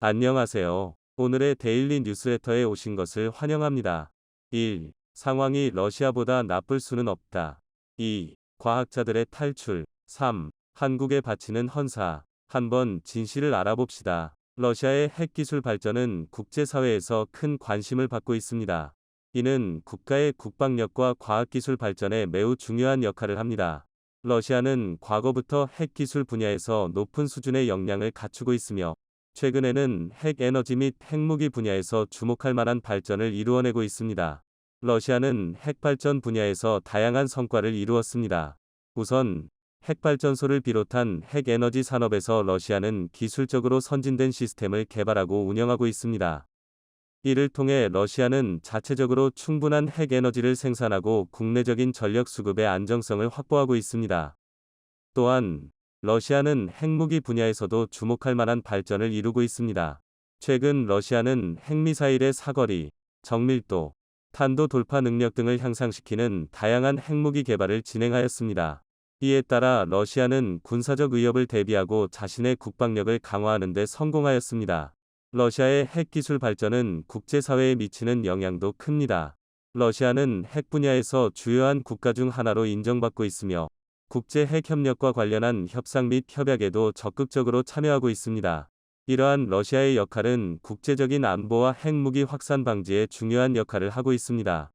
안녕하세요. 오늘의 데일리 뉴스레터에 오신 것을 환영합니다. 1. 상황이 러시아보다 나쁠 수는 없다. 2. 과학자들의 탈출. 3. 한국에 바치는 헌사. 한번 진실을 알아봅시다. 러시아의 핵기술 발전은 국제사회에서 큰 관심을 받고 있습니다. 이는 국가의 국방력과 과학기술 발전에 매우 중요한 역할을 합니다. 러시아는 과거부터 핵기술 분야에서 높은 수준의 역량을 갖추고 있으며 최근에는 핵 에너지 및 핵무기 분야에서 주목할 만한 발전을 이루어내고 있습니다. 러시아는 핵발전 분야에서 다양한 성과를 이루었습니다. 우선 핵발전소를 비롯한 핵에너지 산업에서 러시아는 기술적으로 선진된 시스템을 개발하고 운영하고 있습니다. 이를 통해 러시아는 자체적으로 충분한 핵에너지를 생산하고 국내적인 전력 수급의 안정성을 확보하고 있습니다. 또한 러시아는 핵무기 분야에서도 주목할 만한 발전을 이루고 있습니다. 최근 러시아는 핵미사일의 사거리, 정밀도, 탄도 돌파 능력 등을 향상시키는 다양한 핵무기 개발을 진행하였습니다. 이에 따라 러시아는 군사적 위협을 대비하고 자신의 국방력을 강화하는 데 성공하였습니다. 러시아의 핵기술 발전은 국제사회에 미치는 영향도 큽니다. 러시아는 핵 분야에서 주요한 국가 중 하나로 인정받고 있으며 국제 핵 협력과 관련한 협상 및 협약에도 적극적으로 참여하고 있습니다. 이러한 러시아의 역할은 국제적인 안보와 핵무기 확산 방지에 중요한 역할을 하고 있습니다.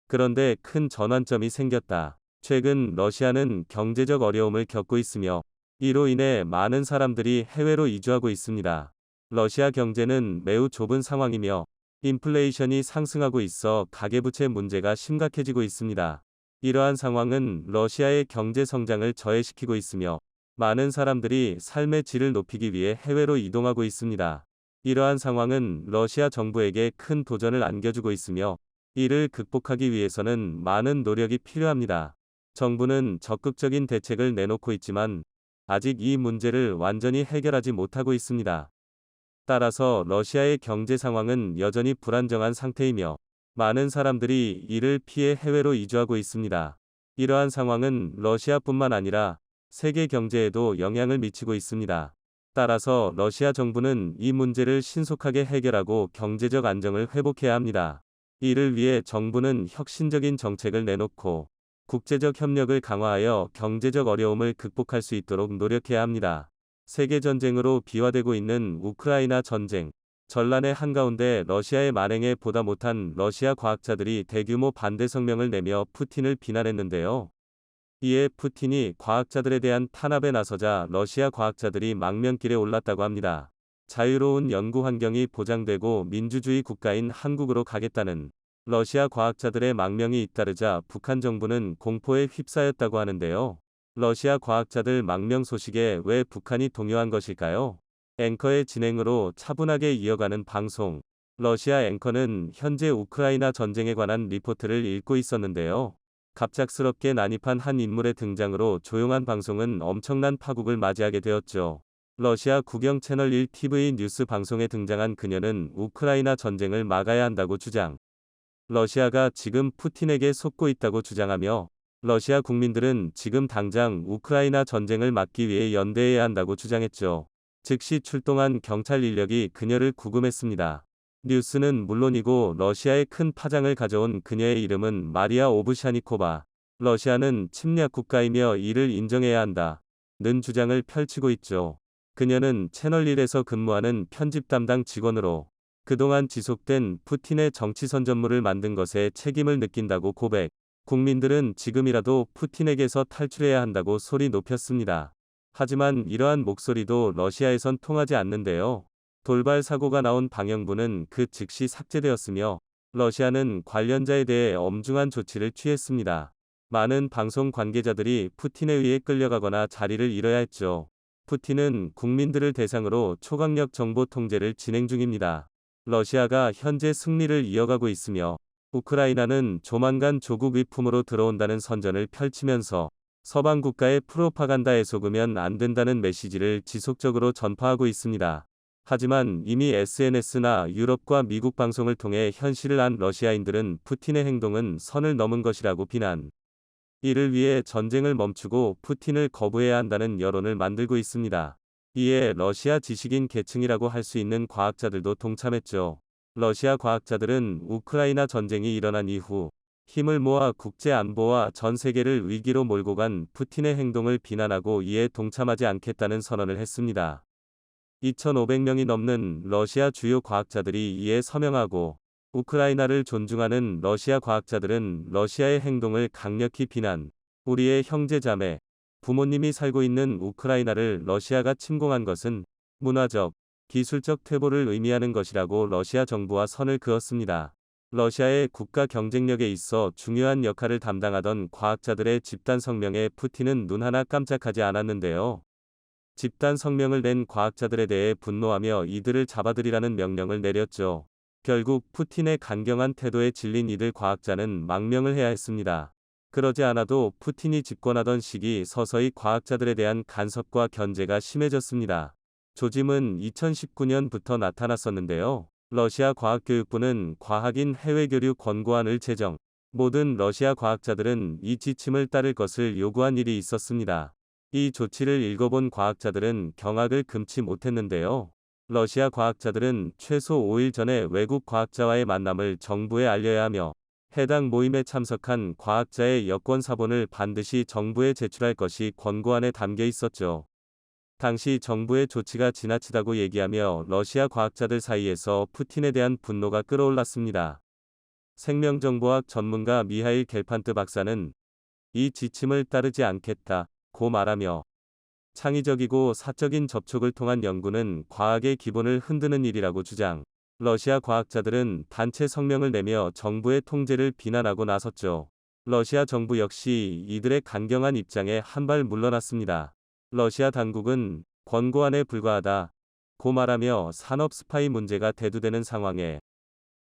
그런데 큰 전환점이 생겼다. 최근 러시아는 경제적 어려움을 겪고 있으며 이로 인해 많은 사람들이 해외로 이주하고 있습니다. 러시아 경제는 매우 좁은 상황이며 인플레이션이 상승하고 있어 가계부채 문제가 심각해지고 있습니다. 이러한 상황은 러시아의 경제 성장을 저해시키고 있으며 많은 사람들이 삶의 질을 높이기 위해 해외로 이동하고 있습니다. 이러한 상황은 러시아 정부에게 큰 도전을 안겨주고 있으며 이를 극복하기 위해서는 많은 노력이 필요합니다. 정부는 적극적인 대책을 내놓고 있지만 아직 이 문제를 완전히 해결하지 못하고 있습니다. 따라서 러시아의 경제 상황은 여전히 불안정한 상태이며 많은 사람들이 이를 피해 해외로 이주하고 있습니다. 이러한 상황은 러시아뿐만 아니라 세계 경제에도 영향을 미치고 있습니다. 따라서 러시아 정부는 이 문제를 신속하게 해결하고 경제적 안정을 회복해야 합니다. 이를 위해 정부는 혁신적인 정책을 내놓고 국제적 협력을 강화하여 경제적 어려움을 극복할 수 있도록 노력해야 합니다. 세계 전쟁으로 비화되고 있는 우크라이나 전쟁, 전란의 한가운데 러시아의 만행에 보다 못한 러시아 과학자들이 대규모 반대 성명을 내며 푸틴을 비난했는데요. 이에 푸틴이 과학자들에 대한 탄압에 나서자 러시아 과학자들이 망명길에 올랐다고 합니다. 자유로운 연구 환경이 보장되고 민주주의 국가인 한국으로 가겠다는 러시아 과학자들의 망명이 잇따르자 북한 정부는 공포에 휩싸였다고 하는데요. 러시아 과학자들 망명 소식에 왜 북한이 동요한 것일까요? 앵커의 진행으로 차분하게 이어가는 방송. 러시아 앵커는 현재 우크라이나 전쟁에 관한 리포트를 읽고 있었는데요. 갑작스럽게 난입한 한 인물의 등장으로 조용한 방송은 엄청난 파국을 맞이하게 되었죠. 러시아 국영 채널 1 TV 뉴스 방송에 등장한 그녀는 우크라이나 전쟁을 막아야 한다고 주장. 러시아가 지금 푸틴에게 속고 있다고 주장하며 러시아 국민들은 지금 당장 우크라이나 전쟁을 막기 위해 연대해야 한다고 주장했죠. 즉시 출동한 경찰 인력이 그녀를 구금했습니다. 뉴스는 물론이고 러시아에 큰 파장을 가져온 그녀의 이름은 마리아 오브샤니코바. 러시아는 침략 국가이며 이를 인정해야 한다. 는 주장을 펼치고 있죠. 그녀는 채널1에서 근무하는 편집 담당 직원으로 그동안 지속된 푸틴의 정치 선전물을 만든 것에 책임을 느낀다고 고백. 국민들은 지금이라도 푸틴에게서 탈출해야 한다고 소리 높였습니다. 하지만 이러한 목소리도 러시아에선 통하지 않는데요. 돌발 사고가 나온 방영부는 그 즉시 삭제되었으며 러시아는 관련자에 대해 엄중한 조치를 취했습니다. 많은 방송 관계자들이 푸틴에 의해 끌려가거나 자리를 잃어야 했죠. 푸틴은 국민들을 대상으로 초강력 정보 통제를 진행 중입니다. 러시아가 현재 승리를 이어가고 있으며 우크라이나는 조만간 조국 위품으로 들어온다는 선전을 펼치면서 서방 국가의 프로파간다에 속으면 안 된다는 메시지를 지속적으로 전파하고 있습니다. 하지만 이미 SNS나 유럽과 미국 방송을 통해 현실을 안 러시아인들은 푸틴의 행동은 선을 넘은 것이라고 비난. 이를 위해 전쟁을 멈추고 푸틴을 거부해야 한다는 여론을 만들고 있습니다. 이에 러시아 지식인 계층이라고 할 수 있는 과학자들도 동참했죠. 러시아 과학자들은 우크라이나 전쟁이 일어난 이후 힘을 모아 국제 안보와 전 세계를 위기로 몰고 간 푸틴의 행동을 비난하고 이에 동참하지 않겠다는 선언을 했습니다. 2,500명이 넘는 러시아 주요 과학자들이 이에 서명하고 우크라이나를 존중하는 러시아 과학자들은 러시아의 행동을 강력히 비난, 우리의 형제자매, 부모님이 살고 있는 우크라이나를 러시아가 침공한 것은 문화적, 기술적 퇴보를 의미하는 것이라고 러시아 정부와 선을 그었습니다. 러시아의 국가 경쟁력에 있어 중요한 역할을 담당하던 과학자들의 집단 성명에 푸틴은 눈 하나 깜짝하지 않았는데요. 집단 성명을 낸 과학자들에 대해 분노하며 이들을 잡아들이라는 명령을 내렸죠. 결국 푸틴의 강경한 태도에 질린 이들 과학자는 망명을 해야 했습니다. 그러지 않아도 푸틴이 집권하던 시기 서서히 과학자들에 대한 간섭과 견제가 심해졌습니다. 조짐은 2019년부터 나타났었는데요. 러시아 과학교육부는 과학인 해외교류 권고안을 제정. 모든 러시아 과학자들은 이 지침을 따를 것을 요구한 일이 있었습니다. 이 조치를 읽어본 과학자들은 경악을 금치 못했는데요. 러시아 과학자들은 최소 5일 전에 외국 과학자와의 만남을 정부에 알려야 하며 해당 모임에 참석한 과학자의 여권 사본을 반드시 정부에 제출할 것이 권고안에 담겨 있었죠. 당시 정부의 조치가 지나치다고 얘기하며 러시아 과학자들 사이에서 푸틴에 대한 분노가 끌어올랐습니다. 생명정보학 전문가 미하일 겔판트 박사는 이 지침을 따르지 않겠다고 말하며 창의적이고 사적인 접촉을 통한 연구는 과학의 기본을 흔드는 일이라고 주장. 러시아 과학자들은 단체 성명을 내며 정부의 통제를 비난하고 나섰죠. 러시아 정부 역시 이들의 강경한 입장에 한 발 물러났습니다. 러시아 당국은 권고안에 불과하다고 말하며 산업 스파이 문제가 대두되는 상황에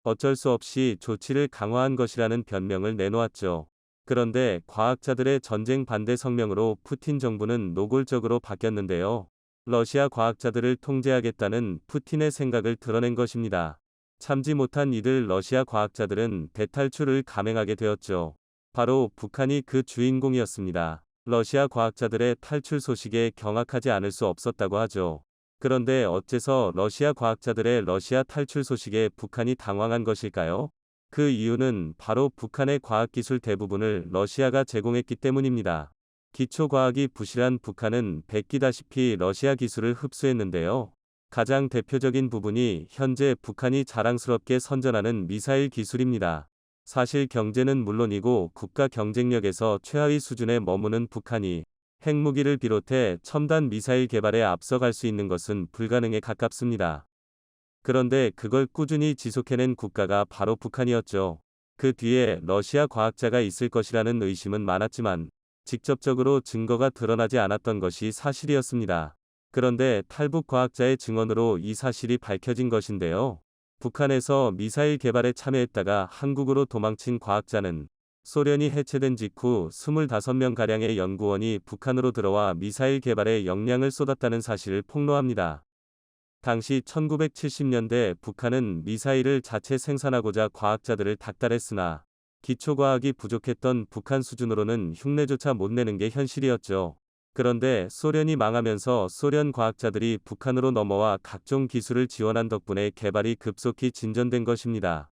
어쩔 수 없이 조치를 강화한 것이라는 변명을 내놓았죠. 그런데 과학자들의 전쟁 반대 성명으로 푸틴 정부는 노골적으로 바뀌었는데요. 러시아 과학자들을 통제하겠다는 푸틴의 생각을 드러낸 것입니다. 참지 못한 이들 러시아 과학자들은 대탈출을 감행하게 되었죠. 바로 북한이 그 주인공이었습니다. 러시아 과학자들의 탈출 소식에 경악하지 않을 수 없었다고 하죠. 그런데 어째서 러시아 과학자들의 러시아 탈출 소식에 북한이 당황한 것일까요? 그 이유는 바로 북한의 과학기술 대부분을 러시아가 제공했기 때문입니다. 기초과학이 부실한 북한은 베끼다시피 러시아 기술을 흡수했는데요. 가장 대표적인 부분이 현재 북한이 자랑스럽게 선전하는 미사일 기술입니다. 사실 경제는 물론이고 국가 경쟁력에서 최하위 수준에 머무는 북한이 핵무기를 비롯해 첨단 미사일 개발에 앞서갈 수 있는 것은 불가능에 가깝습니다. 그런데 그걸 꾸준히 지속해낸 국가가 바로 북한이었죠. 그 뒤에 러시아 과학자가 있을 것이라는 의심은 많았지만 직접적으로 증거가 드러나지 않았던 것이 사실이었습니다. 그런데 탈북 과학자의 증언으로 이 사실이 밝혀진 것인데요. 북한에서 미사일 개발에 참여했다가 한국으로 도망친 과학자는 소련이 해체된 직후 25명가량의 연구원이 북한으로 들어와 미사일 개발에 역량을 쏟았다는 사실을 폭로합니다. 당시 1970년대 북한은 미사일을 자체 생산하고자 과학자들을 닥달했으나 기초과학이 부족했던 북한 수준으로는 흉내조차 못 내는 게 현실이었죠. 그런데 소련이 망하면서 소련 과학자들이 북한으로 넘어와 각종 기술을 지원한 덕분에 개발이 급속히 진전된 것입니다.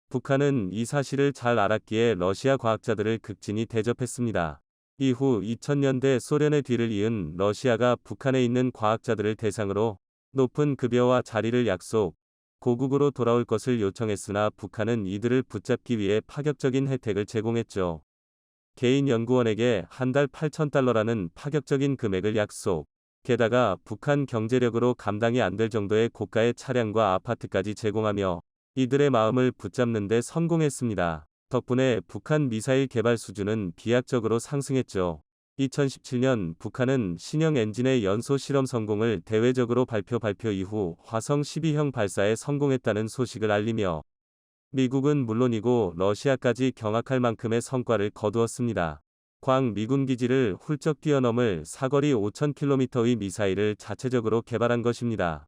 북한은 이 사실을 잘 알았기에 러시아 과학자들을 극진히 대접했습니다. 이후 2000년대 소련의 뒤를 이은 러시아가 북한에 있는 과학자들을 대상으로 높은 급여와 자리를 약속, 고국으로 돌아올 것을 요청했으나 북한은 이들을 붙잡기 위해 파격적인 혜택을 제공했죠. 개인 연구원에게 한 달 8,000달러라는 파격적인 금액을 약속. 게다가 북한 경제력으로 감당이 안 될 정도의 고가의 차량과 아파트까지 제공하며 이들의 마음을 붙잡는 데 성공했습니다. 덕분에 북한 미사일 개발 수준은 비약적으로 상승했죠. 2017년 북한은 신형 엔진의 연소 실험 성공을 대외적으로 발표 이후 화성 12형 발사에 성공했다는 소식을 알리며 미국은 물론이고 러시아까지 경악할 만큼의 성과를 거두었습니다. 광 미군 기지를 훌쩍 뛰어넘을 사거리 5,000km의 미사일을 자체적으로 개발한 것입니다.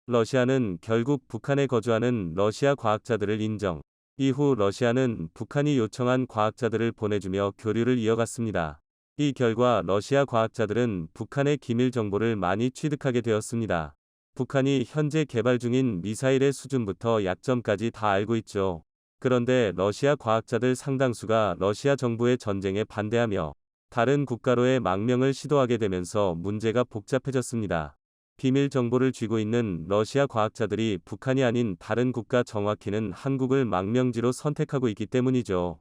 러시아는 결국 북한에 거주하는 러시아 과학자들을 인정. 이후 러시아는 북한이 요청한 과학자들을 보내주며 교류를 이어갔습니다. 이 결과 러시아 과학자들은 북한의 기밀 정보를 많이 취득하게 되었습니다. 북한이 현재 개발 중인 미사일의 수준부터 약점까지 다 알고 있죠. 그런데 러시아 과학자들 상당수가 러시아 정부의 전쟁에 반대하며 다른 국가로의 망명을 시도하게 되면서 문제가 복잡해졌습니다. 비밀 정보를 쥐고 있는 러시아 과학자들이 북한이 아닌 다른 국가, 정확히는 한국을 망명지로 선택하고 있기 때문이죠.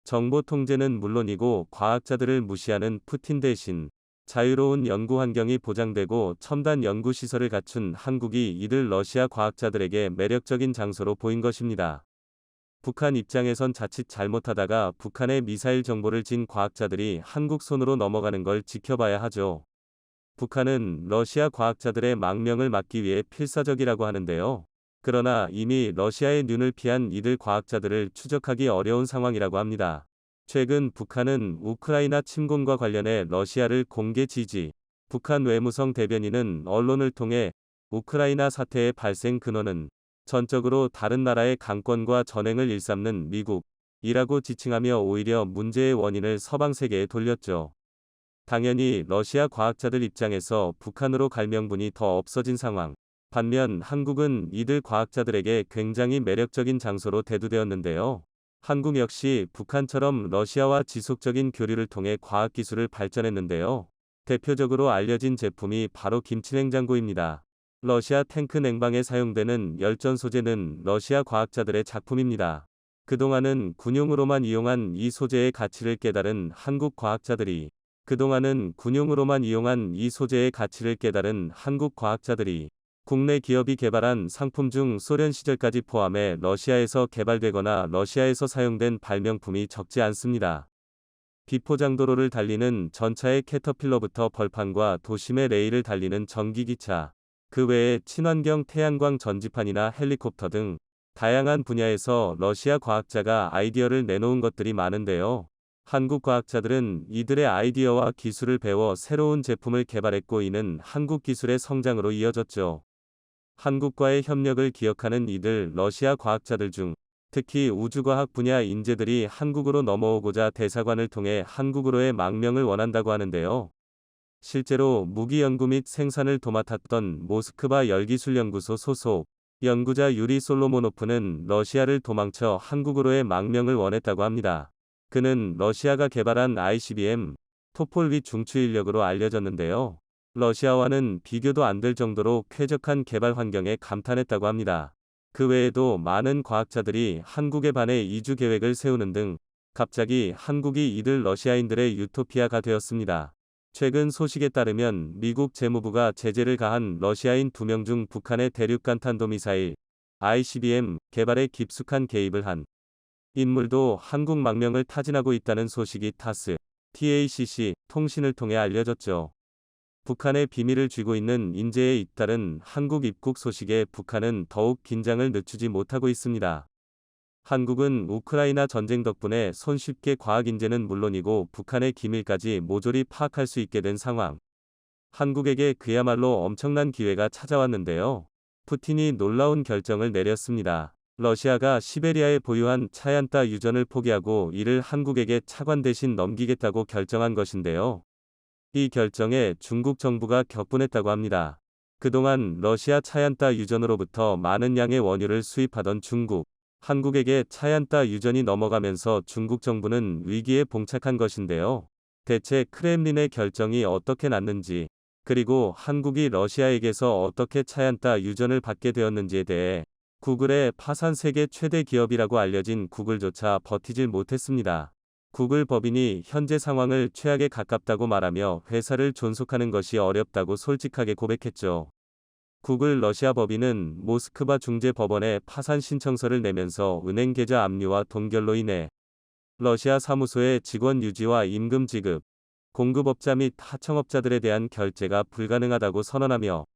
정보 통제는 물론이고 과학자들을 무시하는 푸틴 대신 자유로운 연구 환경이 보장되고 첨단 연구 시설을 갖춘 한국이 이들 러시아 과학자들에게 매력적인 장소로 보인 것입니다. 북한 입장에선 자칫 잘못하다가 북한의 미사일 정보를 진 과학자들이 한국 손으로 넘어가는 걸 지켜봐야 하죠. 북한은 러시아 과학자들의 망명을 막기 위해 필사적이라고 하는데요. 그러나 이미 러시아의 눈을 피한 이들 과학자들을 추적하기 어려운 상황이라고 합니다. 최근 북한은 우크라이나 침공과 관련해 러시아를 공개 지지. 북한 외무성 대변인은 언론을 통해 우크라이나 사태의 발생 근원은 전적으로 다른 나라의 강권과 전횡을 일삼는 미국이라고 지칭하며 오히려 문제의 원인을 서방 세계에 돌렸죠. 당연히 러시아 과학자들 입장에서 북한으로 갈 명분이 더 없어진 상황. 반면 한국은 이들 과학자들에게 굉장히 매력적인 장소로 대두되었는데요. 한국 역시 북한처럼 러시아와 지속적인 교류를 통해 과학기술을 발전했는데요. 대표적으로 알려진 제품이 바로 김치냉장고입니다. 러시아 탱크 냉방에 사용되는 열전 소재는 러시아 과학자들의 작품입니다. 그동안은 군용으로만 이용한 이 소재의 가치를 깨달은 한국 과학자들이 국내 기업이 개발한 상품 중 소련 시절까지 포함해 러시아에서 개발되거나 러시아에서 사용된 발명품이 적지 않습니다. 비포장도로를 달리는 전차의 캐터필러부터 벌판과 도심의 레일을 달리는 전기기차, 그 외에 친환경 태양광 전지판이나 헬리콥터 등 다양한 분야에서 러시아 과학자가 아이디어를 내놓은 것들이 많은데요. 한국 과학자들은 이들의 아이디어와 기술을 배워 새로운 제품을 개발했고 이는 한국 기술의 성장으로 이어졌죠. 한국과의 협력을 기억하는 이들 러시아 과학자들 중 특히 우주과학 분야 인재들이 한국으로 넘어오고자 대사관을 통해 한국으로의 망명을 원한다고 하는데요. 실제로 무기 연구 및 생산을 도맡았던 모스크바 열기술연구소 소속 연구자 유리 솔로모노프는 러시아를 도망쳐 한국으로의 망명을 원했다고 합니다. 그는 러시아가 개발한 ICBM, 토폴 중추 인력으로 알려졌는데요. 러시아와는 비교도 안 될 정도로 쾌적한 개발 환경에 감탄했다고 합니다. 그 외에도 많은 과학자들이 한국에 반해 이주 계획을 세우는 등 갑자기 한국이 이들 러시아인들의 유토피아가 되었습니다. 최근 소식에 따르면 미국 재무부가 제재를 가한 러시아인 2명 중 북한의 대륙간 탄도미사일 ICBM 개발에 깊숙한 개입을 한 인물도 한국 망명을 타진하고 있다는 소식이 타스, TACC 통신을 통해 알려졌죠. 북한의 비밀을 쥐고 있는 인재에 잇따른 한국 입국 소식에 북한은 더욱 긴장을 늦추지 못하고 있습니다. 한국은 우크라이나 전쟁 덕분에 손쉽게 과학 인재는 물론이고 북한의 기밀까지 모조리 파악할 수 있게 된 상황. 한국에게 그야말로 엄청난 기회가 찾아왔는데요. 푸틴이 놀라운 결정을 내렸습니다. 러시아가 시베리아에 보유한 차얀타 유전을 포기하고 이를 한국에게 차관 대신 넘기겠다고 결정한 것인데요. 이 결정에 중국 정부가 격분했다고 합니다. 그동안 러시아 차얀타 유전으로부터 많은 양의 원유를 수입하던 중국, 한국에게 차얀타 유전이 넘어가면서 중국 정부는 위기에 봉착한 것인데요. 대체 크렘린의 결정이 어떻게 났는지, 그리고 한국이 러시아에게서 어떻게 차얀타 유전을 받게 되었는지에 대해 구글의 파산 세계 최대 기업이라고 알려진 구글조차 버티질 못했습니다. 구글 법인이 현재 상황을 최악에 가깝다고 말하며 회사를 존속하는 것이 어렵다고 솔직하게 고백했죠. 구글 러시아 법인은 모스크바 중재법원에 파산 신청서를 내면서 은행 계좌 압류와 동결로 인해 러시아 사무소의 직원 유지와 임금 지급, 공급업자 및 하청업자들에 대한 결제가 불가능하다고 선언하며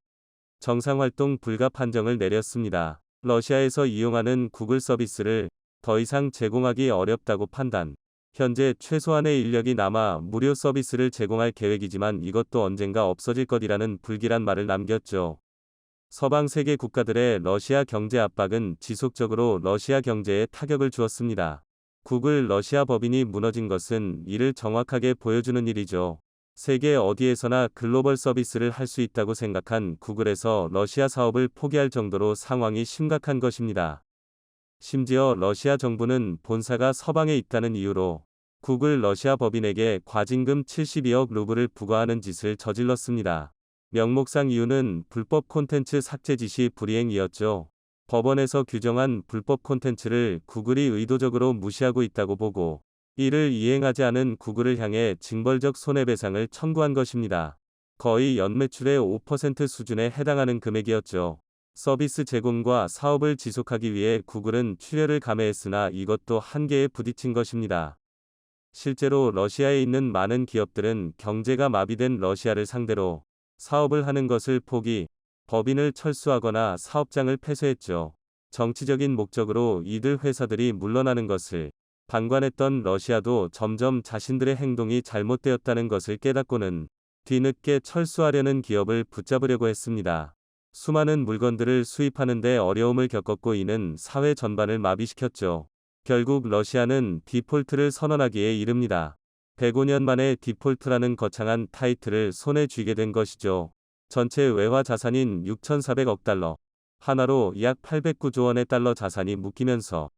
정상활동 불가 판정을 내렸습니다. 러시아에서 이용하는 구글 서비스를 더 이상 제공하기 어렵다고 판단. 현재 최소한의 인력이 남아 무료 서비스를 제공할 계획이지만 이것도 언젠가 없어질 것이라는 불길한 말을 남겼죠. 서방 세계 국가들의 러시아 경제 압박은 지속적으로 러시아 경제에 타격을 주었습니다. 구글 러시아 법인이 무너진 것은 이를 정확하게 보여주는 일이죠. 세계 어디에서나 글로벌 서비스를 할 수 있다고 생각한 구글에서 러시아 사업을 포기할 정도로 상황이 심각한 것입니다. 심지어 러시아 정부는 본사가 서방에 있다는 이유로 구글 러시아 법인에게 과징금 72억 루블을 부과하는 짓을 저질렀습니다. 명목상 이유는 불법 콘텐츠 삭제 지시 불이행이었죠. 법원에서 규정한 불법 콘텐츠를 구글이 의도적으로 무시하고 있다고 보고 이를 이행하지 않은 구글을 향해 징벌적 손해배상을 청구한 것입니다. 거의 연매출의 5% 수준에 해당하는 금액이었죠. 서비스 제공과 사업을 지속하기 위해 구글은 출혈을 감해했으나 이것도 한계에 부딪힌 것입니다. 실제로 러시아에 있는 많은 기업들은 경제가 마비된 러시아를 상대로 사업을 하는 것을 포기, 법인을 철수하거나 사업장을 폐쇄했죠. 정치적인 목적으로 이들 회사들이 물러나는 것을 방관했던 러시아도 점점 자신들의 행동이 잘못되었다는 것을 깨닫고는 뒤늦게 철수하려는 기업을 붙잡으려고 했습니다. 수많은 물건들을 수입하는 데 어려움을 겪었고 이는 사회 전반을 마비시켰죠. 결국 러시아는 디폴트를 선언하기에 이릅니다. 105년 만에 디폴트라는 거창한 타이틀을 손에 쥐게 된 것이죠. 전체 외화 자산인 6,400억 달러, 하나로 약 809조 원의 달러 자산이 묶이면서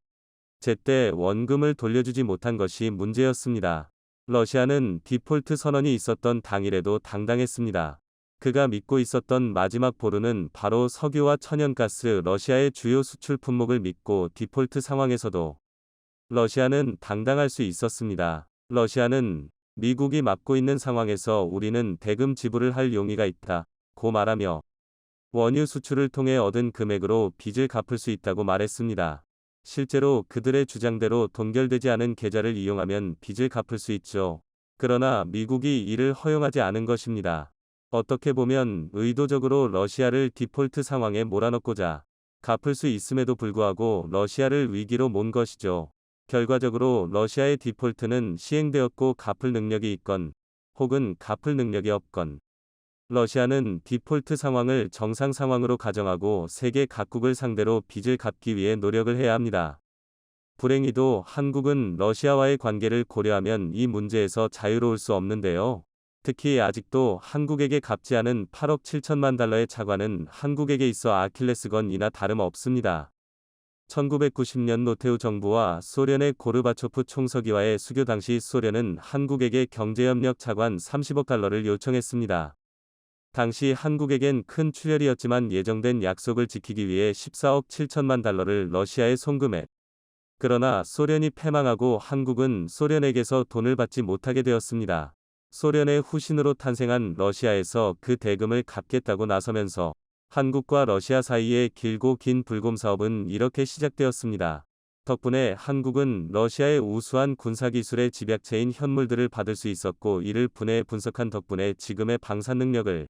제때 원금을 돌려주지 못한 것이 문제였습니다. 러시아는 디폴트 선언이 있었던 당일에도 당당했습니다. 그가 믿고 있었던 마지막 보루는 바로 석유와 천연가스 러시아의 주요 수출 품목을 믿고 디폴트 상황에서도 러시아는 당당할 수 있었습니다. 러시아는 미국이 막고 있는 상황에서 우리는 대금 지불을 할 용의가 있다 고 말하며 원유 수출을 통해 얻은 금액으로 빚을 갚을 수 있다고 말했습니다. 실제로 그들의 주장대로 동결되지 않은 계좌를 이용하면 빚을 갚을 수 있죠. 그러나 미국이 이를 허용하지 않은 것입니다. 어떻게 보면 의도적으로 러시아를 디폴트 상황에 몰아넣고자 갚을 수 있음에도 불구하고 러시아를 위기로 몬 것이죠. 결과적으로 러시아의 디폴트는 시행되었고 갚을 능력이 있건 혹은 갚을 능력이 없건 러시아는 디폴트 상황을 정상 상황으로 가정하고 세계 각국을 상대로 빚을 갚기 위해 노력을 해야 합니다. 불행히도 한국은 러시아와의 관계를 고려하면 이 문제에서 자유로울 수 없는데요. 특히 아직도 한국에게 갚지 않은 8억 7천만 달러의 차관은 한국에게 있어 아킬레스건이나 다름없습니다. 1990년 노태우 정부와 소련의 고르바초프 총서기와의 수교 당시 소련은 한국에게 경제협력 차관 30억 달러를 요청했습니다. 당시 한국에겐 큰 출혈이었지만 예정된 약속을 지키기 위해 14억 7천만 달러를 러시아에 송금해. 그러나 소련이 패망하고 한국은 소련에게서 돈을 받지 못하게 되었습니다. 소련의 후신으로 탄생한 러시아에서 그 대금을 갚겠다고 나서면서 한국과 러시아 사이의 길고 긴 불곰 사업은 이렇게 시작되었습니다. 덕분에 한국은 러시아의 우수한 군사기술의 집약체인 현물들을 받을 수 있었고 이를 분해 분석한 덕분에 지금의 방산 능력을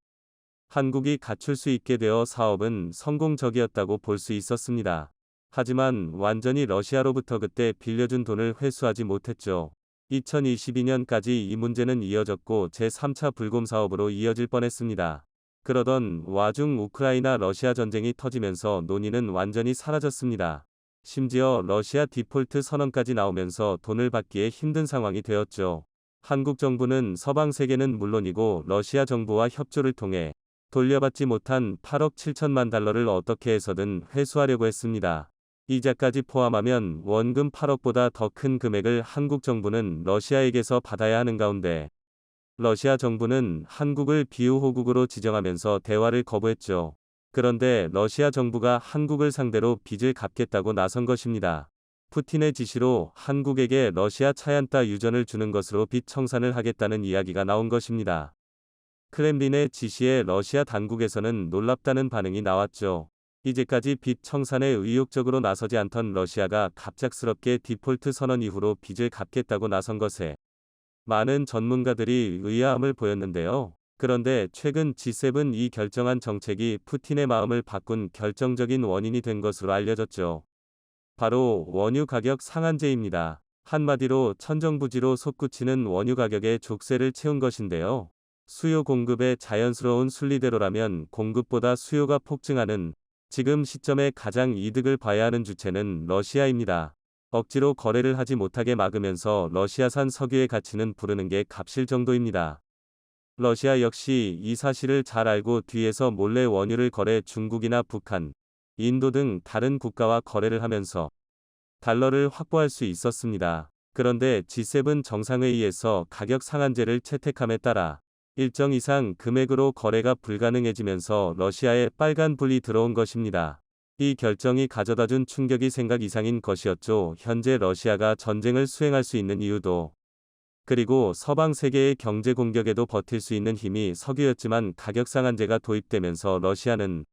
한국이 갖출 수 있게 되어 사업은 성공적이었다고 볼 수 있었습니다. 하지만 완전히 러시아로부터 그때 빌려준 돈을 회수하지 못했죠. 2022년까지 이 문제는 이어졌고 제3차 불곰 사업으로 이어질 뻔했습니다. 그러던 와중 우크라이나 러시아 전쟁이 터지면서 논의는 완전히 사라졌습니다. 심지어 러시아 디폴트 선언까지 나오면서 돈을 받기에 힘든 상황이 되었죠. 한국 정부는 서방 세계는 물론이고 러시아 정부와 협조를 통해 돌려받지 못한 8억 7천만 달러를 어떻게 해서든 회수하려고 했습니다. 이자까지 포함하면 원금 8억보다 더 큰 금액을 한국 정부는 러시아에게서 받아야 하는 가운데 러시아 정부는 한국을 비우호국으로 지정하면서 대화를 거부했죠. 그런데 러시아 정부가 한국을 상대로 빚을 갚겠다고 나선 것입니다. 푸틴의 지시로 한국에게 러시아 차얀따 유전을 주는 것으로 빚 청산을 하겠다는 이야기가 나온 것입니다. 크렘린의 지시에 러시아 당국에서는 놀랍다는 반응이 나왔죠. 이제까지 빚 청산에 의욕적으로 나서지 않던 러시아가 갑작스럽게 디폴트 선언 이후로 빚을 갚겠다고 나선 것에 많은 전문가들이 의아함을 보였는데요. 그런데 최근 G7이 이 결정한 정책이 푸틴의 마음을 바꾼 결정적인 원인이 된 것으로 알려졌죠. 바로 원유 가격 상한제입니다. 한마디로 천정부지로 솟구치는 원유 가격의 족쇄를 채운 것인데요. 수요 공급의 자연스러운 순리대로라면 공급보다 수요가 폭증하는 지금 시점에 가장 이득을 봐야 하는 주체는 러시아입니다. 억지로 거래를 하지 못하게 막으면서 러시아산 석유의 가치는 부르는 게 값일 정도입니다. 러시아 역시 이 사실을 잘 알고 뒤에서 몰래 원유를 거래 중국이나 북한, 인도 등 다른 국가와 거래를 하면서 달러를 확보할 수 있었습니다. 그런데 G7 정상회의에서 가격 상한제를 채택함에 따라 일정 이상 금액으로 거래가 불가능해지면서 러시아에 빨간불이 들어온 것입니다. 이 결정이 가져다준 충격이 생각 이상인 것이었죠. 현재 러시아가 전쟁을 수행할 수 있는 이유도, 그리고 서방 세계의 경제 공격에도 버틸 수 있는 힘이 석유였지만 가격 상한제가 도입되면서 러시아는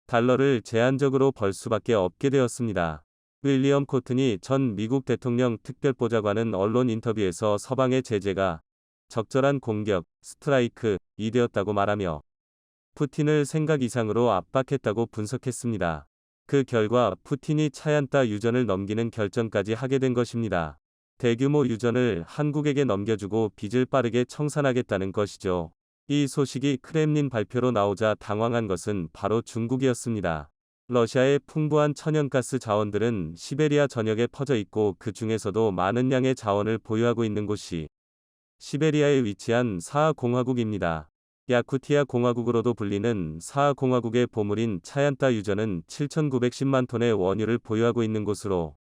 달러를 제한적으로 벌 수밖에 없게 되었습니다. 윌리엄 코튼이 전 미국 대통령 특별보좌관은 언론 인터뷰에서 서방의 제재가 적절한 공격, 스트라이크, 이 되었다고 말하며 푸틴을 생각 이상으로 압박했다고 분석했습니다. 그 결과 푸틴이 차얀따 유전을 넘기는 결정까지 하게 된 것입니다. 대규모 유전을 한국에게 넘겨주고 빚을 빠르게 청산하겠다는 것이죠. 이 소식이 크렘린 발표로 나오자 당황한 것은 바로 중국이었습니다. 러시아의 풍부한 천연가스 자원들은 시베리아 전역에 퍼져 있고 그 중에서도 많은 양의 자원을 보유하고 있는 곳이 시베리아에 위치한 사하공화국입니다. 야쿠티아 공화국으로도 불리는 사하공화국의 보물인 차얀따 유전은 7,910만 톤의 원유를 보유하고 있는 곳으로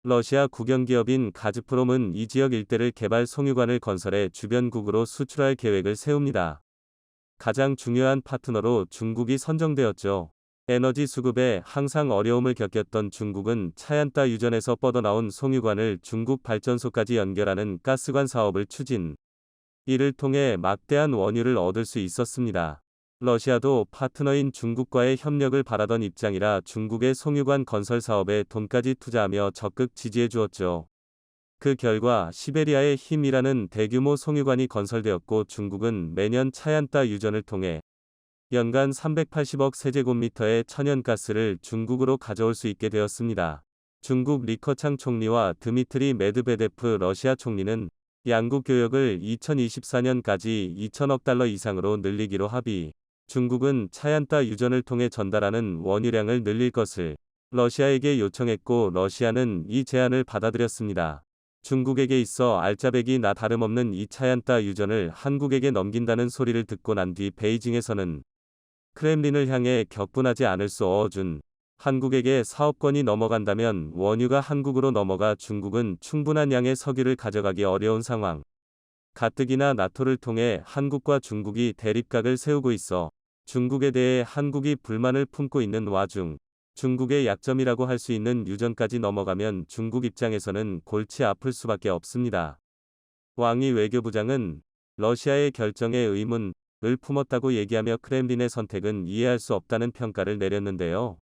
러시아 국영기업인 가즈프롬은 이 지역 일대를 개발 송유관을 건설해 주변국으로 수출할 계획을 세웁니다. 가장 중요한 파트너로 중국이 선정되었죠. 에너지 수급에 항상 어려움을 겪었던 중국은 차얀따 유전에서 뻗어나온 송유관을 중국 발전소까지 연결하는 가스관 사업을 추진. 이를 통해 막대한 원유를 얻을 수 있었습니다. 러시아도 파트너인 중국과의 협력을 바라던 입장이라 중국의 송유관 건설 사업에 돈까지 투자하며 적극 지지해 주었죠. 그 결과 시베리아의 힘이라는 대규모 송유관이 건설되었고 중국은 매년 차얀따 유전을 통해 연간 380억 세제곱미터의 천연가스를 중국으로 가져올 수 있게 되었습니다. 중국 리커창 총리와 드미트리 메드베데프 러시아 총리는 양국 교역을 2024년까지 2천억 달러 이상으로 늘리기로 합의. 중국은 차얀따 유전을 통해 전달하는 원유량을 늘릴 것을 러시아에게 요청했고 러시아는 이 제안을 받아들였습니다. 중국에게 있어 알짜배기 나 다름없는 이 차얀따 유전을 한국에게 넘긴다는 소리를 듣고 난 뒤 베이징에서는 크렘린을 향해 격분하지 않을 수 어준 한국에게 사업권이 넘어간다면 원유가 한국으로 넘어가 중국은 충분한 양의 석유를 가져가기 어려운 상황. 가뜩이나 나토를 통해 한국과 중국이 대립각을 세우고 있어 중국에 대해 한국이 불만을 품고 있는 와중 중국의 약점이라고 할 수 있는 유전까지 넘어가면 중국 입장에서는 골치 아플 수밖에 없습니다. 왕이 외교부장은 러시아의 결정에 의문을 품었다고 얘기하며 크렘린의 선택은 이해할 수 없다는 평가를 내렸는데요.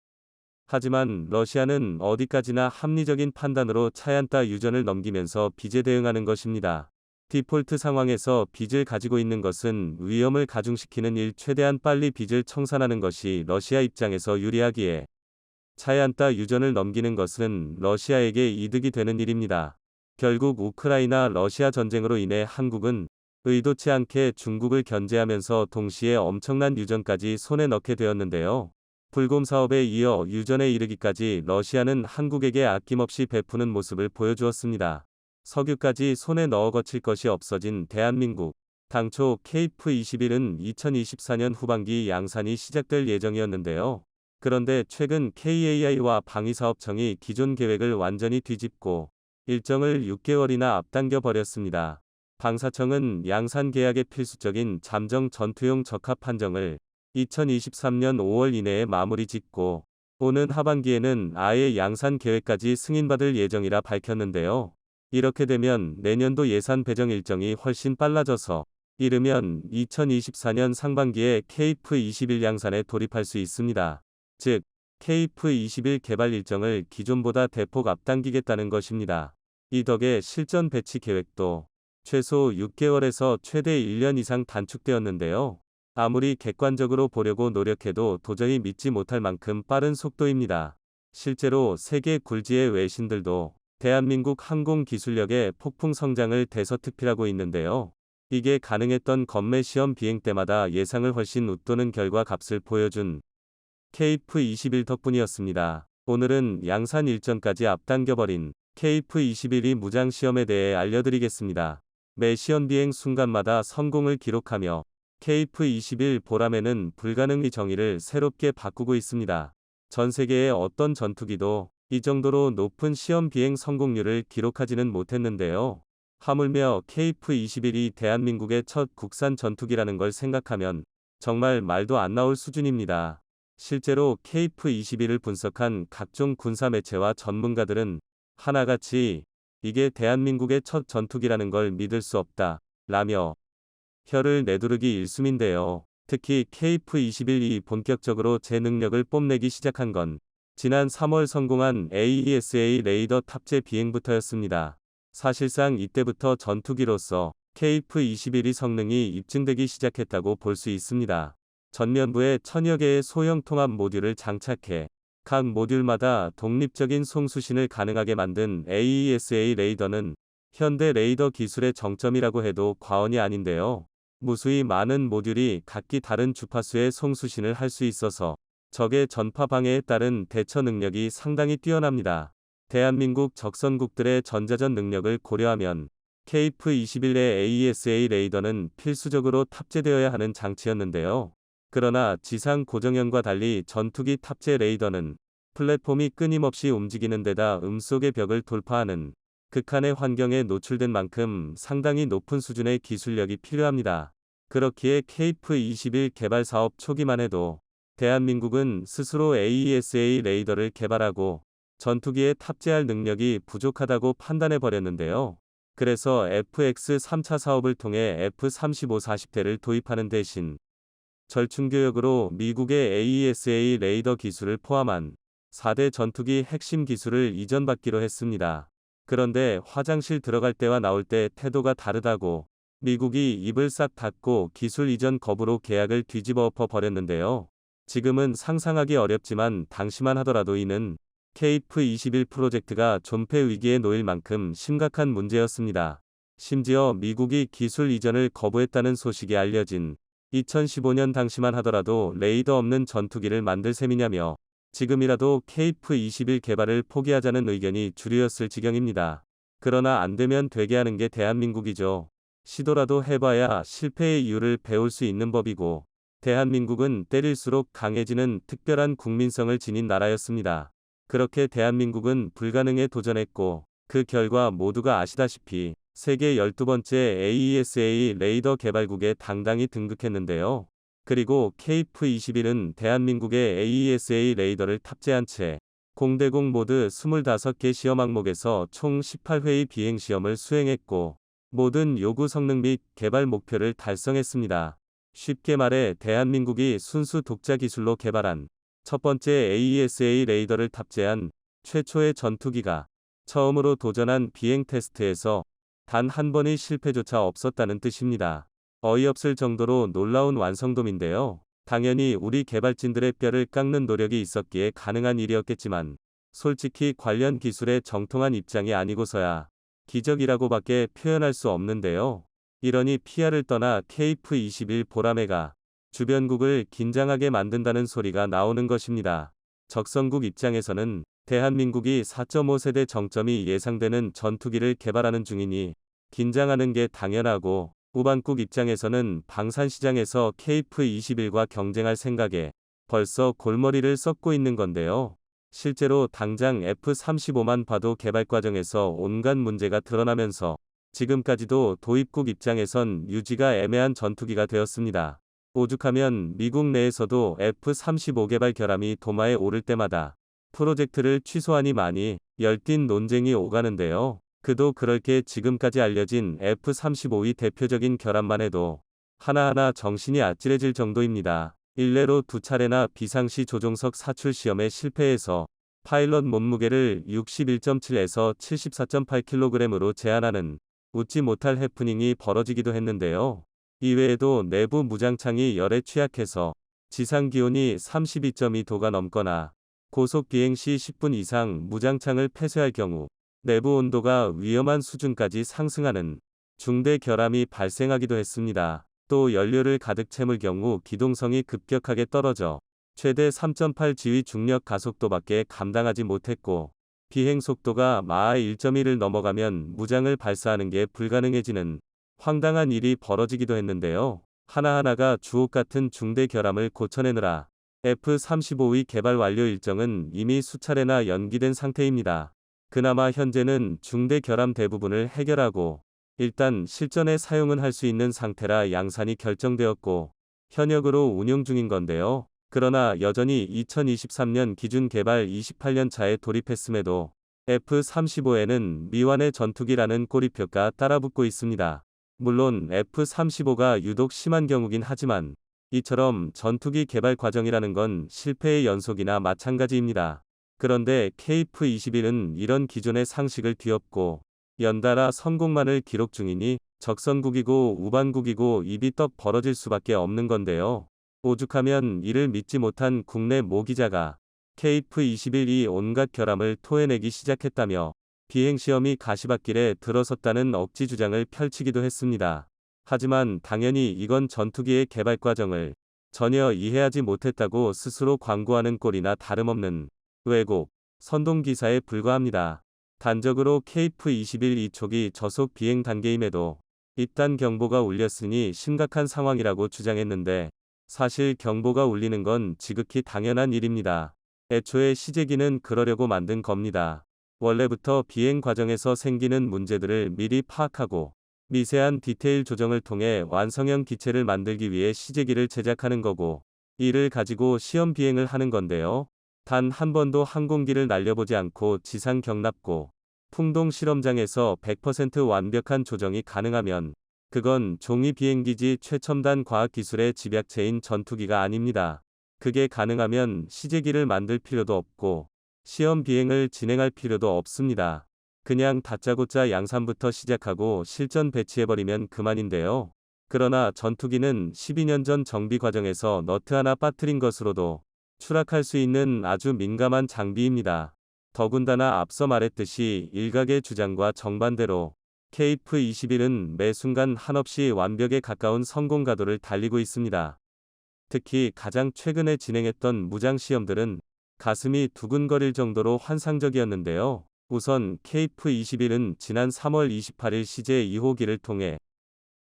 하지만 러시아는 어디까지나 합리적인 판단으로 차얀따 유전을 넘기면서 빚에 대응하는 것입니다. 디폴트 상황에서 빚을 가지고 있는 것은 위험을 가중시키는 일, 최대한 빨리 빚을 청산하는 것이 러시아 입장에서 유리하기에 차얀따 유전을 넘기는 것은 러시아에게 이득이 되는 일입니다. 결국 우크라이나 러시아 전쟁으로 인해 한국은 의도치 않게 중국을 견제하면서 동시에 엄청난 유전까지 손에 넣게 되었는데요. 불곰 사업에 이어 유전에 이르기까지 러시아는 한국에게 아낌없이 베푸는 모습을 보여주었습니다. 석유까지 손에 넣어 거칠 것이 없어진 대한민국. 당초 케이프21은 2024년 후반기 양산이 시작될 예정이었는데요. 그런데 최근 KAI와 방위사업청이 기존 계획을 완전히 뒤집고 일정을 6개월이나 앞당겨 버렸습니다. 방사청은 양산 계약의 필수적인 잠정 전투용 적합 판정을 2023년 5월 이내에 마무리 짓고 오는 하반기에는 아예 양산 계획까지 승인받을 예정이라 밝혔는데요. 이렇게 되면 내년도 예산 배정 일정이 훨씬 빨라져서 이르면 2024년 상반기에 케이프21 양산에 돌입할 수 있습니다. 즉, 케이프21 개발 일정을 기존보다 대폭 앞당기겠다는 것입니다. 이 덕에 실전 배치 계획도 최소 6개월에서 최대 1년 이상 단축되었는데요. 아무리 객관적으로 보려고 노력해도 도저히 믿지 못할 만큼 빠른 속도입니다. 실제로 세계 굴지의 외신들도 대한민국 항공 기술력의 폭풍 성장을 대서특필하고 있는데요. 이게 가능했던 건매 시험 비행 때마다 예상을 훨씬 웃도는 결과 값을 보여준 케이프21 덕분이었습니다. 오늘은 양산 일정까지 앞당겨버린 KF-21이 무장시험에 대해 알려드리겠습니다. 매 시험 비행 순간마다 성공을 기록하며 KF-21 보람에는 불가능의 정의를 새롭게 바꾸고 있습니다. 전 세계의 어떤 전투기도 이 정도로 높은 시험 비행 성공률을 기록하지는 못했는데요. 하물며 KF-21이 대한민국의 첫 국산 전투기라는 걸 생각하면 정말 말도 안 나올 수준입니다. 실제로 KF-21을 분석한 각종 군사 매체와 전문가들은 하나같이 이게 대한민국의 첫 전투기라는 걸 믿을 수 없다 라며 혀를 내두르기 일쑤인데요. 특히 KF-21이 본격적으로 제 능력을 뽐내기 시작한 건 지난 3월 성공한 AESA 레이더 탑재 비행부터였습니다. 사실상 이때부터 전투기로서 KF-21이 성능이 입증되기 시작했다고 볼 수 있습니다. 전면부에 1000여 개의 소형 통합 모듈을 장착해 각 모듈마다 독립적인 송수신을 가능하게 만든 AESA 레이더는 현대 레이더 기술의 정점이라고 해도 과언이 아닌데요. 무수히 많은 모듈이 각기 다른 주파수의 송수신을 할 수 있어서 적의 전파 방해에 따른 대처 능력이 상당히 뛰어납니다. 대한민국 적선국들의 전자전 능력을 고려하면 KF-21의 AESA 레이더는 필수적으로 탑재되어야 하는 장치였는데요. 그러나 지상 고정형과 달리 전투기 탑재 레이더는 플랫폼이 끊임없이 움직이는 데다 음속의 벽을 돌파하는 극한의 환경에 노출된 만큼 상당히 높은 수준의 기술력이 필요합니다. 그렇기에 KF-21 개발 사업 초기만 해도 대한민국은 스스로 AESA 레이더를 개발하고 전투기에 탑재할 능력이 부족하다고 판단해 버렸는데요. 그래서 FX 3차 사업을 통해 F-35-40대를 도입하는 대신 절충교역으로 미국의 AESA 레이더 기술을 포함한 4대 전투기 핵심 기술을 이전받기로 했습니다. 그런데 화장실 들어갈 때와 나올 때 태도가 다르다고 미국이 입을 싹 닫고 기술 이전 거부로 계약을 뒤집어 엎어 버렸는데요. 지금은 상상하기 어렵지만 당시만 하더라도 이는 KF-21 프로젝트가 존폐 위기에 놓일 만큼 심각한 문제였습니다. 심지어 미국이 기술 이전을 거부했다는 소식이 알려진 2015년 당시만 하더라도 레이더 없는 전투기를 만들 셈이냐며 지금이라도 KF-21 개발을 포기하자는 의견이 주류였을 지경입니다. 그러나 안 되면 되게 하는 게 대한민국이죠. 시도라도 해봐야 실패의 이유를 배울 수 있는 법이고 대한민국은 때릴수록 강해지는 특별한 국민성을 지닌 나라였습니다. 그렇게 대한민국은 불가능에 도전했고 그 결과 모두가 아시다시피 세계 12번째 AESA 레이더 개발국에 당당히 등극했는데요. 그리고 KF-21은 대한민국의 AESA 레이더를 탑재한 채 공대공 모드 25개 시험 항목에서 총 18회의 비행 시험을 수행했고 모든 요구 성능 및 개발 목표를 달성했습니다. 쉽게 말해 대한민국이 순수 독자 기술로 개발한 첫 번째 AESA 레이더를 탑재한 최초의 전투기가 처음으로 도전한 비행 테스트에서 단 한 번의 실패조차 없었다는 뜻입니다. 어이없을 정도로 놀라운 완성도인데요. 당연히 우리 개발진들의 뼈를 깎는 노력이 있었기에 가능한 일이었겠지만 솔직히 관련 기술에 정통한 입장이 아니고서야 기적이라고밖에 표현할 수 없는데요. 이러니 PR을 떠나 KF-21 보라매가 주변국을 긴장하게 만든다는 소리가 나오는 것입니다. 적선국 입장에서는 대한민국이 4.5세대 정점이 예상되는 전투기를 개발하는 중이니 긴장하는 게 당연하고 우방국 입장에서는 방산시장에서 KF-21과 경쟁할 생각에 벌써 골머리를 썩고 있는 건데요. 실제로 당장 F-35만 봐도 개발 과정에서 온갖 문제가 드러나면서 지금까지도 도입국 입장에선 유지가 애매한 전투기가 되었습니다. 오죽하면 미국 내에서도 F-35 개발 결함이 도마에 오를 때마다 프로젝트를 취소하니 많이 열띤 논쟁이 오가는데요. 그도 그럴 게 지금까지 알려진 F-35의 대표적인 결함만 해도 하나하나 정신이 아찔해질 정도입니다. 일례로 두 차례나 비상시 조종석 사출 시험에 실패해서 파일럿 몸무게를 61.7에서 74.8kg으로 제한하는 웃지 못할 해프닝이 벌어지기도 했는데요. 이외에도 내부 무장창이 열에 취약해서 지상 기온이 32.2도가 넘거나 고속 비행 시 10분 이상 무장창을 폐쇄할 경우 내부 온도가 위험한 수준까지 상승하는 중대 결함이 발생하기도 했습니다. 또 연료를 가득 채울 경우 기동성이 급격하게 떨어져 최대 3.8 지휘 중력 가속도밖에 감당하지 못했고 비행 속도가 마하 1.1을 넘어가면 무장을 발사하는 게 불가능해지는 황당한 일이 벌어지기도 했는데요. 하나하나가 주옥 같은 중대 결함을 고쳐내느라 F-35의 개발 완료 일정은 이미 수차례나 연기된 상태입니다. 그나마 현재는 중대 결함 대부분을 해결하고 일단 실전에 사용은 할 수 있는 상태라 양산이 결정되었고 현역으로 운용 중인 건데요. 그러나 여전히 2023년 기준 개발 28년 차에 돌입했음에도 F-35에는 미완의 전투기라는 꼬리표가 따라붙고 있습니다. 물론 F-35가 유독 심한 경우긴 하지만 이처럼 전투기 개발 과정이라는 건 실패의 연속이나 마찬가지입니다. 그런데 KF-21은 이런 기존의 상식을 뒤엎고 연달아 성공만을 기록 중이니 적선국이고 우반국이고 입이 떡 벌어질 수밖에 없는 건데요. 오죽하면 이를 믿지 못한 국내 모기자가 KF-21이 온갖 결함을 토해내기 시작했다며 비행시험이 가시밭길에 들어섰다는 억지 주장을 펼치기도 했습니다. 하지만 당연히 이건 전투기의 개발 과정을 전혀 이해하지 못했다고 스스로 광고하는 꼴이나 다름없는 왜곡, 선동 기사에 불과합니다. 단적으로 KF-21 2초기 저속 비행 단계임에도 입단 경보가 울렸으니 심각한 상황이라고 주장했는데 사실 경보가 울리는 건 지극히 당연한 일입니다. 애초에 시제기는 그러려고 만든 겁니다. 원래부터 비행 과정에서 생기는 문제들을 미리 파악하고 미세한 디테일 조정을 통해 완성형 기체를 만들기 위해 시제기를 제작하는 거고 이를 가지고 시험 비행을 하는 건데요. 단 한 번도 항공기를 날려보지 않고 지상 경납고 풍동 실험장에서 100% 완벽한 조정이 가능하면 그건 종이 비행기지 최첨단 과학기술의 집약체인 전투기가 아닙니다. 그게 가능하면 시제기를 만들 필요도 없고 시험 비행을 진행할 필요도 없습니다. 그냥 다짜고짜 양산부터 시작하고 실전 배치해버리면 그만인데요. 그러나 전투기는 12년 전 정비 과정에서 너트 하나 빠뜨린 것으로도 추락할 수 있는 아주 민감한 장비입니다. 더군다나 앞서 말했듯이 일각의 주장과 정반대로 KF-21은 매 순간 한없이 완벽에 가까운 성공 가도를 달리고 있습니다. 특히 가장 최근에 진행했던 무장 시험들은 가슴이 두근거릴 정도로 환상적이었는데요. 우선 KF-21은 지난 3월 28일 시제 2호기를 통해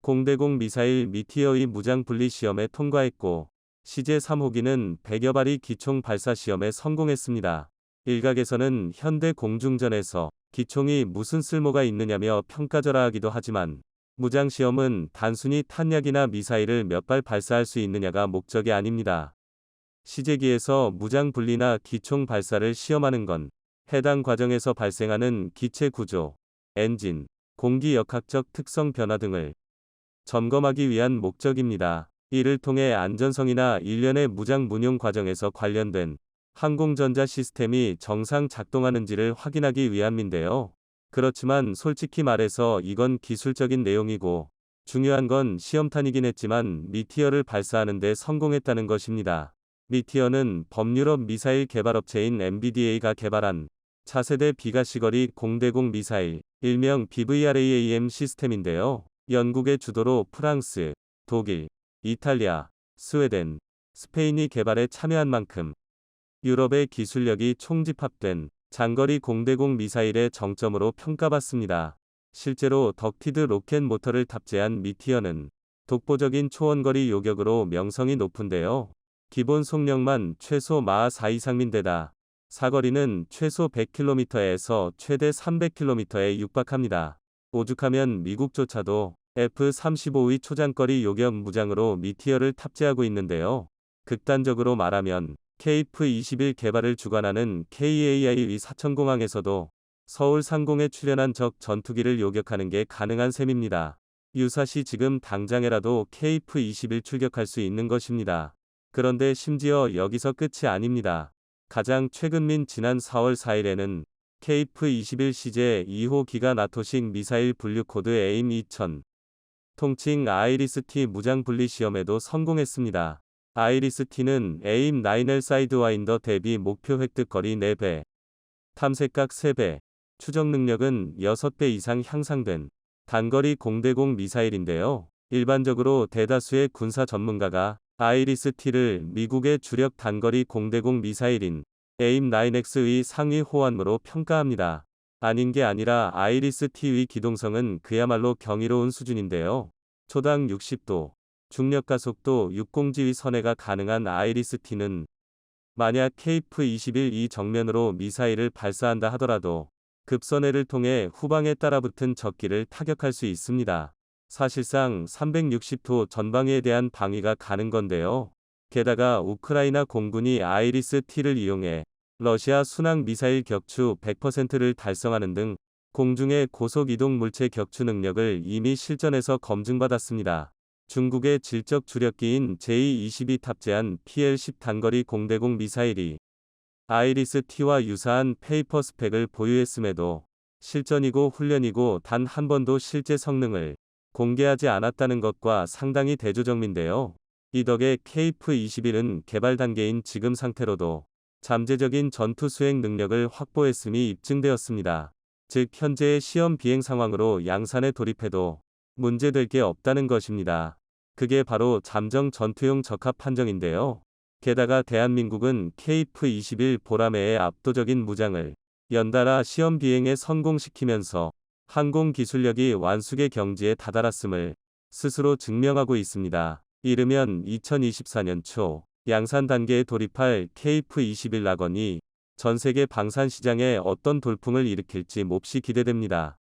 공대공 미사일 미티어의 무장 분리 시험에 통과했고 시제 3호기는 100여 발이 기총 발사 시험에 성공했습니다. 일각에서는 현대 공중전에서 기총이 무슨 쓸모가 있느냐며 평가절하하기도 하지만 무장 시험은 단순히 탄약이나 미사일을 몇 발 발사할 수 있느냐가 목적이 아닙니다. 시제기에서 무장 분리나 기총 발사를 시험하는 건 해당 과정에서 발생하는 기체 구조, 엔진, 공기 역학적 특성 변화 등을 점검하기 위한 목적입니다. 이를 통해 안전성이나 일련의 무장 운용 과정에서 관련된 항공전자 시스템이 정상 작동하는지를 확인하기 위함인데요. 그렇지만 솔직히 말해서 이건 기술적인 내용이고 중요한 건 시험탄이긴 했지만 미티어를 발사하는 데 성공했다는 것입니다. 미티어는 범유럽 미사일 개발업체인 MBDA가 개발한 차세대 비가시거리 공대공 미사일, 일명 BVRAAM 시스템인데요. 영국의 주도로 프랑스, 독일, 이탈리아, 스웨덴, 스페인이 개발에 참여한 만큼 유럽의 기술력이 총집합된 장거리 공대공 미사일의 정점으로 평가받습니다. 실제로 덕티드 로켓 모터를 탑재한 미티어는 독보적인 초원거리 요격으로 명성이 높은데요. 기본 속력만 최소 마하 4 이상인데다 사거리는 최소 100km에서 최대 300km에 육박합니다. 오죽하면 미국조차도 F-35의 초장거리 요격 무장으로 미티어를 탑재하고 있는데요. 극단적으로 말하면 KF-21 개발을 주관하는 KAI의 사천공항에서도 서울 상공에 출현한 적 전투기를 요격하는 게 가능한 셈입니다. 유사시 지금 당장에라도 KF-21 출격할 수 있는 것입니다. 그런데 심지어 여기서 끝이 아닙니다. 가장 최근민 지난 4월 4일에는 KF-21 시제 2호 기가 나토식 미사일 분류 코드 AIM 2000 통칭 아이리스-T 무장 분리 시험에도 성공했습니다. 아이리스-T는 AIM 9L 사이드와인더 대비 목표 획득 거리 4배, 탐색각 3배, 추적 능력은 6배 이상 향상된 단거리 공대공 미사일인데요. 일반적으로 대다수의 군사 전문가가 아이리스-T를 미국의 주력 단거리 공대공 미사일인 AIM-9X의 상위 호환으로 평가합니다. 아닌 게 아니라 아이리스-T의 기동성은 그야말로 경이로운 수준인데요. 초당 60도, 중력 가속도 60G의 선회가 가능한 아이리스-T는 만약 KF-21이 정면으로 미사일을 발사한다 하더라도 급선회를 통해 후방에 따라붙은 적기를 타격할 수 있습니다. 사실상 360도 전방위에 대한 방위가 가는 건데요. 게다가 우크라이나 공군이 아이리스-T를 이용해 러시아 순항 미사일 격추 100%를 달성하는 등 공중의 고속 이동 물체 격추 능력을 이미 실전에서 검증받았습니다. 중국의 질적 주력기인 J-22 탑재한 PL-10 단거리 공대공 미사일이 아이리스-T와 유사한 페이퍼 스펙을 보유했음에도 실전이고 훈련이고 단 한 번도 실제 성능을 공개하지 않았다는 것과 상당히 대조적인데요. 이 덕에 KF-21은 개발 단계인 지금 상태로도 잠재적인 전투 수행 능력을 확보했음이 입증되었습니다. 즉 현재의 시험 비행 상황으로 양산에 돌입해도 문제될 게 없다는 것입니다. 그게 바로 잠정 전투용 적합 판정인데요. 게다가 대한민국은 KF-21 보라매의 압도적인 무장을 연달아 시험 비행에 성공시키면서 항공 기술력이 완숙의 경지에 다다랐음을 스스로 증명하고 있습니다. 이르면 2024년 초 양산 단계에 돌입할 KF-21 낙원이 전 세계 방산 시장에 어떤 돌풍을 일으킬지 몹시 기대됩니다.